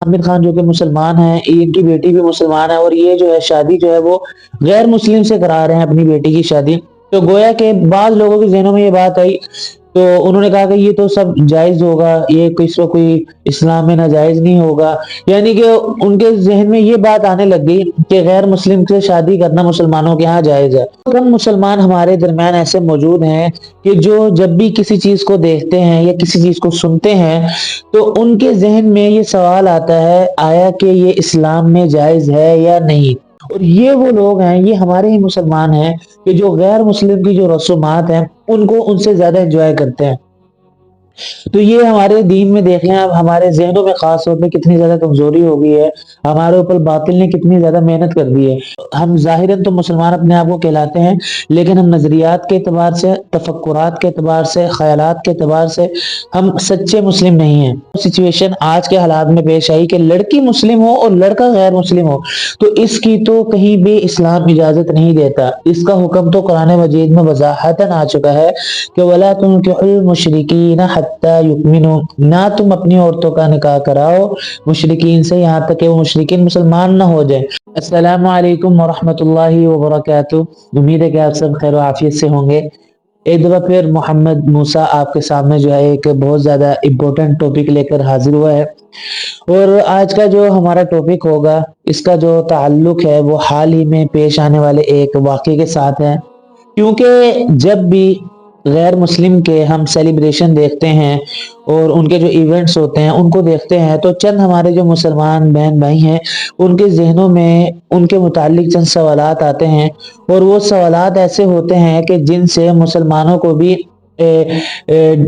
عامر خان جو کہ مسلمان ہیں، ان کی بیٹی بھی مسلمان ہے، اور یہ جو ہے شادی جو ہے وہ غیر مسلم سے کرا رہے ہیں اپنی بیٹی کی شادی۔ تو گویا کہ بعض لوگوں کے ذہنوں میں یہ بات آئی، تو انہوں نے کہا کہ یہ تو سب جائز ہوگا، یہ کسی کو کوئی اسلام میں ناجائز نہیں ہوگا، یعنی کہ ان کے ذہن میں یہ بات آنے لگ گئی کہ غیر مسلم سے شادی کرنا مسلمانوں کے ہاں جائز ہے۔ کم مسلمان ہمارے درمیان ایسے موجود ہیں کہ جو جب بھی کسی چیز کو دیکھتے ہیں یا کسی چیز کو سنتے ہیں تو ان کے ذہن میں یہ سوال آتا ہے، آیا کہ یہ اسلام میں جائز ہے یا نہیں؟ اور یہ وہ لوگ ہیں، یہ ہمارے ہی مسلمان ہیں کہ جو غیر مسلم کی جو رسومات ہیں ان کو ان سے زیادہ انجوائے کرتے ہیں۔ تو یہ ہمارے دین میں دیکھ لیں اب ہمارے ذہنوں میں خاص طور پہ کتنی زیادہ کمزوری ہو گئی ہے، ہمارے اوپر باطل نے کتنی زیادہ محنت کر دی ہے۔ ہم ظاہراً تو مسلمان اپنے آپ کو کہلاتے ہیں، لیکن ہم نظریات کے اعتبار سے، تفکرات کے اعتبار سے، خیالات کے اعتبار سے ہم سچے مسلم نہیں ہیں۔ سچویشن آج کے حالات میں پیش آئی کہ لڑکی مسلم ہو اور لڑکا غیر مسلم ہو تو اس کی تو کہیں بھی اسلام اجازت نہیں دیتا۔ اس کا حکم تو قرآن مجید میں وضاحتاً آ چکا ہے کہ وَلَا تُنكِحُوا الْمُشْرِكِينَ حَتَّى يُؤْمِنُوا، نہ تم اپنی عورتوں کا نکاح کراؤ مشرکین سے یہاں تک کہ وہ مشرکین مسلمان نہ ہو جائیں۔ السلام علیکم ورحمۃ اللہ وبرکاتہ۔ امید ہے کہ آپ سب خیر و عافیت سے ہوں گے۔ ایک دفعہ پھر محمد موسیٰ آپ کے سامنے جو ہے ایک بہت زیادہ امپورٹنٹ ٹاپک لے کر حاضر ہوا ہے، اور آج کا جو ہمارا ٹاپک ہوگا اس کا جو تعلق ہے وہ حال ہی میں پیش آنے والے ایک واقعے کے ساتھ ہے۔ کیونکہ جب بھی غیر مسلم کے ہم سیلیبریشن دیکھتے ہیں اور ان کے جو ایونٹس ہوتے ہیں ان کو دیکھتے ہیں تو چند ہمارے جو مسلمان بہن بھائی ہیں ان کے ذہنوں میں ان کے متعلق چند سوالات آتے ہیں، اور وہ سوالات ایسے ہوتے ہیں کہ جن سے مسلمانوں کو بھی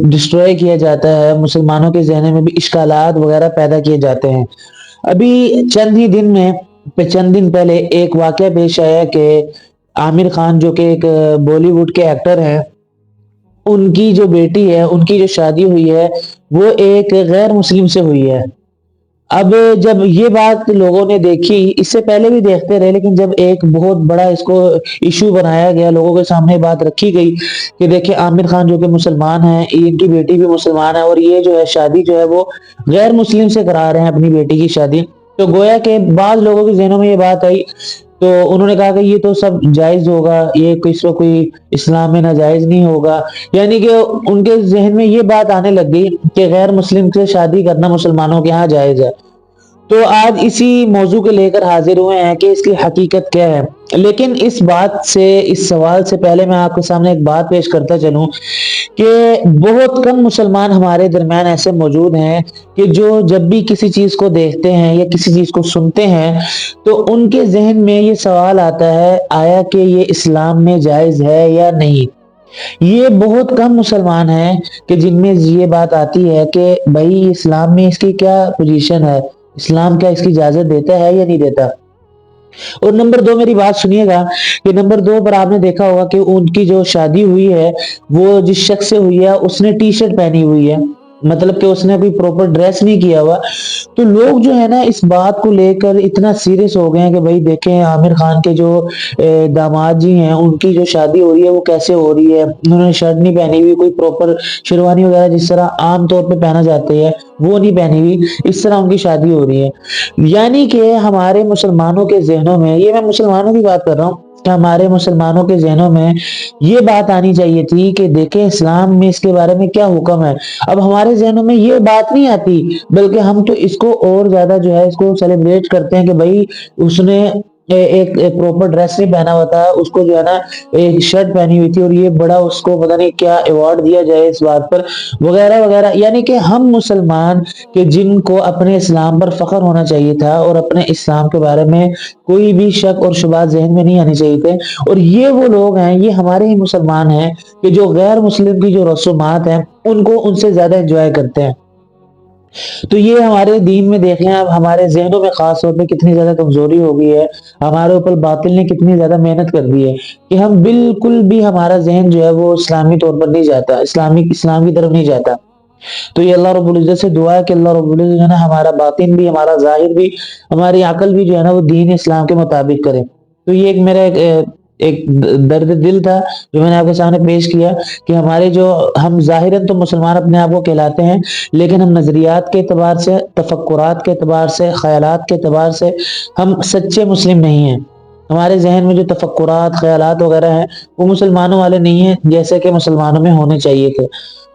ڈسٹروائے کیا جاتا ہے، مسلمانوں کے ذہن میں بھی اشکالات وغیرہ پیدا کیے جاتے ہیں۔ ابھی چند دن پہلے ایک واقعہ پیش آیا کہ عامر خان جو کہ ایک بالی ووڈ کے ایکٹر ہیں، ان کی جو بیٹی ہے، ان کی جو شادی ہوئی ہے وہ ایک غیر مسلم سے ہوئی ہے۔ اب جب یہ بات لوگوں نے دیکھی، اس سے پہلے بھی دیکھتے رہے، لیکن جب ایک بہت بڑا اس کو ایشو بنایا گیا، لوگوں کے سامنے بات رکھی گئی کہ دیکھیں عامر خان جو کہ مسلمان ہیں، ان کی بیٹی بھی مسلمان ہے، اور یہ جو ہے شادی جو ہے وہ غیر مسلم سے کرا رہے ہیں اپنی بیٹی کی شادی۔ تو گویا کہ بعض لوگوں کے ذہنوں میں یہ بات آئی، تو انہوں نے کہا کہ یہ تو سب جائز ہوگا، یہ کسی کو کوئی اسلام میں ناجائز نہیں ہوگا، یعنی کہ ان کے ذہن میں یہ بات آنے لگ گئی کہ غیر مسلم سے شادی کرنا مسلمانوں کے ہاں جائز ہے۔ تو آج اسی موضوع کو لے کر حاضر ہوئے ہیں کہ اس کی حقیقت کیا ہے۔ لیکن اس سوال سے پہلے میں آپ کے سامنے ایک بات پیش کرتا چلوں کہ بہت کم مسلمان ہمارے درمیان ایسے موجود ہیں کہ جو جب بھی کسی چیز کو دیکھتے ہیں یا کسی چیز کو سنتے ہیں تو ان کے ذہن میں یہ سوال آتا ہے، آیا کہ یہ اسلام میں جائز ہے یا نہیں؟ یہ بہت کم مسلمان ہیں کہ جن میں یہ بات آتی ہے کہ بھائی اسلام میں اس کی کیا پوزیشن ہے، اسلام کیا اس کی اجازت دیتا ہے یا نہیں دیتا۔ اور نمبر دو، میری بات سنیے گا کہ نمبر دو پر آپ نے دیکھا ہوگا کہ ان کی جو شادی ہوئی ہے وہ جس شخص سے ہوئی ہے اس نے ٹی شرٹ پہنی ہوئی ہے، مطلب کہ اس نے کوئی پروپر ڈریس نہیں کیا ہوا۔ تو لوگ جو ہے نا اس بات کو لے کر اتنا سیریس ہو گئے ہیں کہ بھائی دیکھیں عامر خان کے جو داماد جی ہیں ان کی جو شادی ہو رہی ہے وہ کیسے ہو رہی ہے، انہوں نے شرٹ نہیں پہنی ہوئی، کوئی پروپر شیروانی وغیرہ جس طرح عام طور پہ پہنا جاتے ہے وہ نہیں پہنی ہوئی، اس طرح ان کی شادی ہو رہی ہے۔ یعنی کہ ہمارے مسلمانوں کے ذہنوں میں، یہ میں مسلمانوں کی بات کر رہا ہوں، کہ ہمارے مسلمانوں کے ذہنوں میں یہ بات آنی چاہیے تھی کہ دیکھیں اسلام میں اس کے بارے میں کیا حکم ہے۔ اب ہمارے ذہنوں میں یہ بات نہیں آتی، بلکہ ہم تو اس کو اور زیادہ جو ہے اس کو سیلیبریٹ کرتے ہیں کہ بھائی اس نے ایک پروپر ڈریس نہیں پہنا ہوا تھا، اس کو جو ہے نا ایک شرٹ پہنی ہوئی تھی، اور یہ بڑا اس کو پتہ نہیں کیا ایوارڈ دیا جائے اس بات پر وغیرہ وغیرہ۔ یعنی کہ ہم مسلمان کہ جن کو اپنے اسلام پر فخر ہونا چاہیے تھا اور اپنے اسلام کے بارے میں کوئی بھی شک اور شبہات ذہن میں نہیں آنی چاہیے تھے، اور یہ وہ لوگ ہیں، یہ ہمارے ہی مسلمان ہیں کہ جو غیر مسلم کی جو رسومات ہیں ان کو ان سے زیادہ انجوائے کرتے ہیں۔ تو یہ ہمارے دین میں دیکھ لیں اب ہمارے ذہنوں میں خاص طور پہ کتنی زیادہ کمزوری ہو گئی ہے، ہمارے اوپر باطل نے کتنی زیادہ محنت کر دی ہے کہ ہم بالکل بھی ہمارا ذہن جو ہے وہ اسلامی طور پر نہیں جاتا، اسلام کی طرف نہیں جاتا۔ تو یہ اللہ رب العزت سے دعا ہے کہ اللہ رب العزت جو ہے نا ہمارا باطن بھی، ہمارا ظاہر بھی، ہماری عقل بھی جو ہے نا وہ دین اسلام کے مطابق کرے۔ تو یہ ایک میرا ایک درد دل تھا جو میں نے آپ کے سامنے پیش کیا کہ ہمارے جو ہم ظاہراً تو مسلمان اپنے آپ کو کہلاتے ہیں، لیکن ہم نظریات کے اعتبار سے، تفکرات کے اعتبار سے، خیالات کے اعتبار سے ہم سچے مسلم نہیں ہیں۔ ہمارے ذہن میں جو تفکرات، خیالات وغیرہ ہیں وہ مسلمانوں والے نہیں ہیں جیسے کہ مسلمانوں میں ہونے چاہیے تھے۔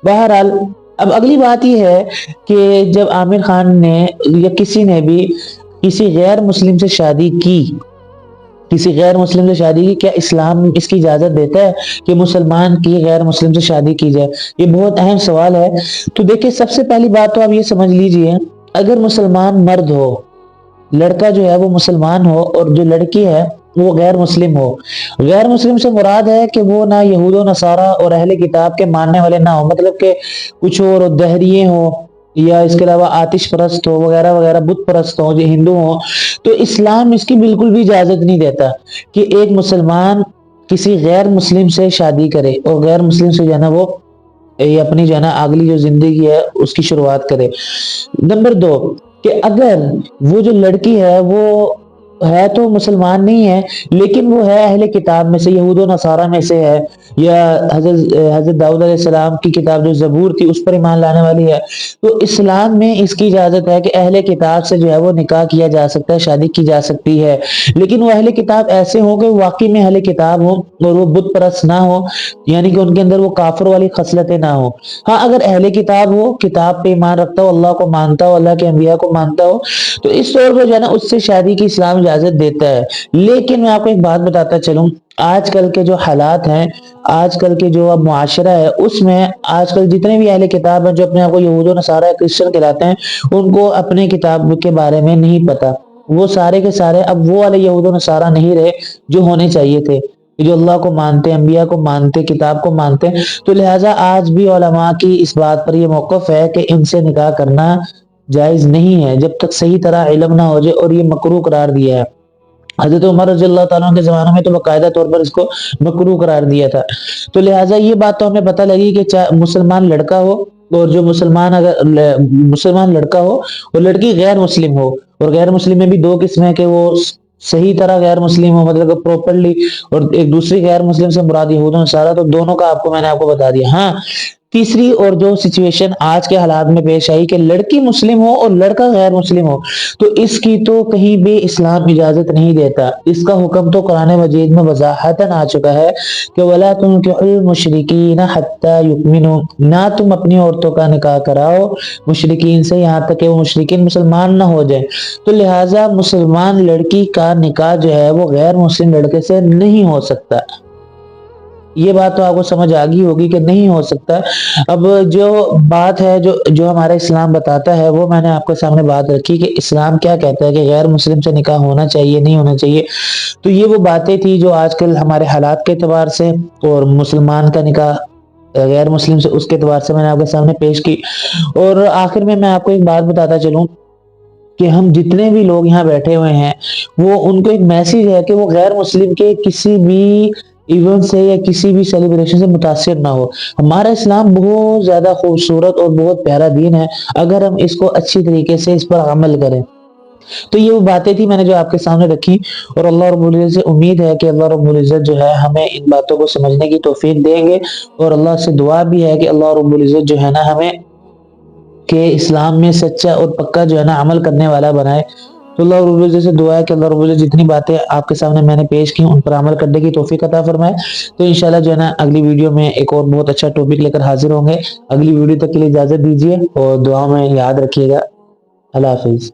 بہرحال اب اگلی بات یہ ہے کہ جب عامر خان نے یا کسی نے بھی کسی غیر مسلم سے شادی کی، کیا اسلام اس کی اجازت دیتا ہے کہ مسلمان کی غیر مسلم سے شادی کی جائے؟ یہ بہت اہم سوال ہے۔ تو دیکھیں، سب سے پہلی بات تو آپ یہ سمجھ لیجئے، اگر مسلمان مرد ہو، لڑکا جو ہے وہ مسلمان ہو اور جو لڑکی ہے وہ غیر مسلم ہو، غیر مسلم سے مراد ہے کہ وہ نہ یہود و نصارہ اور اہل کتاب کے ماننے والے نہ ہو، مطلب کہ کچھ اور دہریے ہوں یا اس کے علاوہ آتش پرست ہو وغیرہ وغیرہ، بت پرست ہو، جو ہندو ہوں، تو اسلام اس کی بالکل بھی اجازت نہیں دیتا کہ ایک مسلمان کسی غیر مسلم سے شادی کرے اور غیر مسلم سے جو ہے نا وہ اپنی جو ہے نا اگلی جو زندگی ہے اس کی شروعات کرے۔ نمبر 2 کہ اگر وہ جو لڑکی ہے وہ ہے تو مسلمان نہیں ہے، لیکن وہ ہے اہل کتاب میں سے، یہود و نصارہ میں سے ہے، یا حضرت داؤد علیہ السلام کی کتاب جو زبور تھی اس پر ایمان لانے والی ہے، تو اسلام میں اس کی اجازت ہے کہ اہل کتاب سے جو ہے وہ نکاح کیا جا سکتا ہے، شادی کی جا سکتی ہے، لیکن وہ اہل کتاب ایسے ہوں کہ واقعی میں اہل کتاب ہوں اور وہ بت پرست نہ ہو، یعنی کہ ان کے اندر وہ کافر والی خصلتیں نہ ہوں۔ ہاں، اگر اہل کتاب ہو، کتاب پہ ایمان رکھتا ہو، اللہ کو مانتا ہو، اللہ کے انبیاء کو مانتا ہو، تو اس طور پر جو ہے نا اس سے شادی کی اسلام اجازت دیتا ہے۔ لیکن میں آپ کو ایک بات بتاتا چلوں، آج کل کے جو حالات ہیں، آج کل کے جو اب معاشرہ ہے، اس میں آج کل جتنے بھی اہل کتاب ہیں جو اپنے آپ کو یہود و نصارہ کرسچن کہلاتے ہیں، ان کو اپنے کتاب کے بارے میں نہیں پتا۔ وہ سارے کے سارے اب وہ والے یہود و نصارہ نہیں رہے جو ہونے چاہیے تھے، جو اللہ کو مانتے، انبیاء کو مانتے، کتاب کو مانتے۔ تو لہٰذا آج بھی علماء کی اس بات پر یہ موقف ہے کہ ان سے نکاح کرنا جائز نہیں ہے جب تک صحیح طرح علم نہ ہو جائے، اور یہ مکروہ قرار دیا ہے۔ حضرت عمر رضی اللہ تعالیٰ عنہ کے زمانے میں تو باقاعدہ طور پر اس کو مکروہ قرار دیا تھا۔ تو لہٰذا یہ بات تو ہمیں پتہ لگی کہ چاہے مسلمان لڑکا ہو اور جو مسلمان لڑکا ہو اور لڑکی غیر مسلم ہو، اور غیر مسلم میں بھی دو قسم ہے کہ وہ صحیح طرح غیر مسلم ہو، مطلب کہ پروپرلی، اور ایک دوسری غیر مسلم سے مراد یہود و نصارہ، تو دونوں کا میں نے آپ کو بتا دیا۔ ہاں، تیسری اور جو سچویشن آج کے حالات میں پیش آئی کہ لڑکی مسلم ہو اور لڑکا غیر مسلم ہو، تو اس کی تو کہیں بھی اسلام اجازت نہیں دیتا۔ اس کا حکم تو قرآن مجید میں وضاحتاً آ چکا ہے کہ وَلَا تُنكِحُوا الْمُشْرِكِينَ حَتَّى يُؤْمِنُوا، نہ تم اپنی عورتوں کا نکاح کراؤ مشرکین سے یہاں تک کہ وہ مشرکین مسلمان نہ ہو جائیں۔ تو لہٰذا مسلمان لڑکی کا نکاح جو ہے وہ غیر مسلم لڑکے سے نہیں ہو سکتا۔ یہ بات تو آپ کو سمجھ آ گئی ہوگی کہ نہیں ہو سکتا۔ اب جو بات ہے جو ہمارا اسلام بتاتا ہے، وہ میں نے آپ کے سامنے بات رکھی کہ اسلام کیا کہتا ہے کہ غیر مسلم سے نکاح ہونا چاہیے، نہیں ہونا چاہیے۔ تو یہ وہ باتیں تھی جو آج کل ہمارے حالات کے اعتبار سے اور مسلمان کا نکاح غیر مسلم سے اس کے اعتبار سے میں نے آپ کے سامنے پیش کی۔ اور آخر میں آپ کو ایک بات بتاتا چلوں کہ ہم جتنے بھی لوگ یہاں بیٹھے ہوئے ہیں، وہ ان کو ایک میسیج ہے کہ وہ غیر مسلم کے کسی بھی ایونٹ سے یا کسی بھی سیلیبریشن سے متاثر نہ ہو۔ ہمارا اسلام بہت زیادہ خوبصورت اور بہت پیارا دین ہے اگر ہم اس کو اچھی طریقے سے اس پر عمل کریں۔ تو یہ وہ باتیں تھی میں نے جو آپ کے سامنے رکھی، اور اللہ رب العزت سے امید ہے کہ اللہ رب العزت جو ہے ہمیں ان باتوں کو سمجھنے کی توفیق دیں گے، اور اللہ سے دعا بھی ہے کہ اللہ رب العزت جو ہے نا ہمیں کہ اسلام میں سچا اور پکا جو ہے نا عمل کرنے والا بنائے۔ تو اللہ رب العزت سے دعا ہے کہ اللہ رب العزت جتنی باتیں آپ کے سامنے میں نے پیش کی ان پر عمل کرنے کی توفیق عطا فرمائے۔ تو انشاءاللہ جو ہے نا اگلی ویڈیو میں ایک اور بہت اچھا ٹاپک لے کر حاضر ہوں گے۔ اگلی ویڈیو تک کے لیے اجازت دیجیے اور دعا میں یاد رکھیے گا۔ اللہ حافظ۔